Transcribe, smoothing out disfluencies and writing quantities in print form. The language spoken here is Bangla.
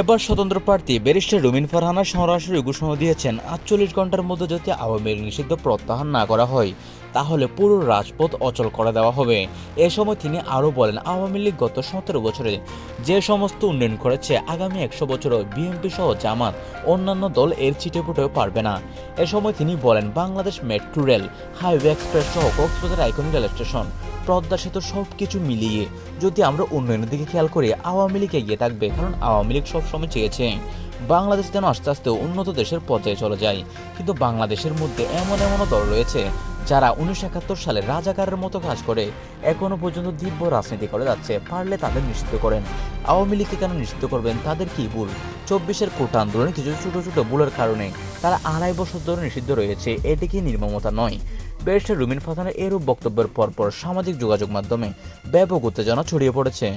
এবার স্বতন্ত্র প্রার্থী ব্যারিস্টার রুমিন ফারহানা সরাসরি ঘোষণা দিয়েছেন ৪৮ ঘন্টার মধ্যে যদি আওয়ামী লীগ নিষিদ্ধ প্রত্যাহার না করা হয় তাহলে পুরো রাজপথ অচল করে দেওয়া হবে। এ সময় তিনি আরও বলেন, আওয়ামী লীগ গত ১৭ বছরে যে সমস্ত উন্নয়ন করেছে আগামী ১০০ বছরও বিএনপি সহ জামাত অন্যান্য দল এর ছিটেফুটেও পারবে না। এ সময় তিনি বলেন, Bangladesh metro rail, highway express সহ Cox's Bazar iconic rail station, Padma সেতু সবকিছু মিলিয়ে যদি আমরা উন্নয়নের দিকে খেয়াল করি আওয়ামী লীগ এগিয়ে থাকবে। কারণ আওয়ামী লীগ সবসময় চেয়েছে বাংলাদেশ যেন আস্তে আস্তে উন্নত দেশের পর্যায়ে চলে যায়, কিন্তু বাংলাদেশের মধ্যে এমন দল রয়েছে যারা ১৯৭১ সালে রাজাকারের মতো কাজ করে এখনো পর্যন্ত দিব্য রাজনীতি করে যাচ্ছে। পারলে তাদের নিষিদ্ধ করেন। আওয়ামী লীগকে কেন নিষিদ্ধ করবেন? তাদের কি ভুল? ২৪-এর কোটা আন্দোলনে কিছু ছোট ছোট ভুলের কারণে তারা ২.৫ বছর ধরে নিষিদ্ধ রয়েছে। এটি কি নির্মমতা নয়? ব্যারিস্টার রুমিন ফারহানার এরূপ বক্তব্যের পরপর সামাজিক যোগাযোগ মাধ্যমে ব্যাপক উত্তেজনা ছড়িয়ে পড়েছে।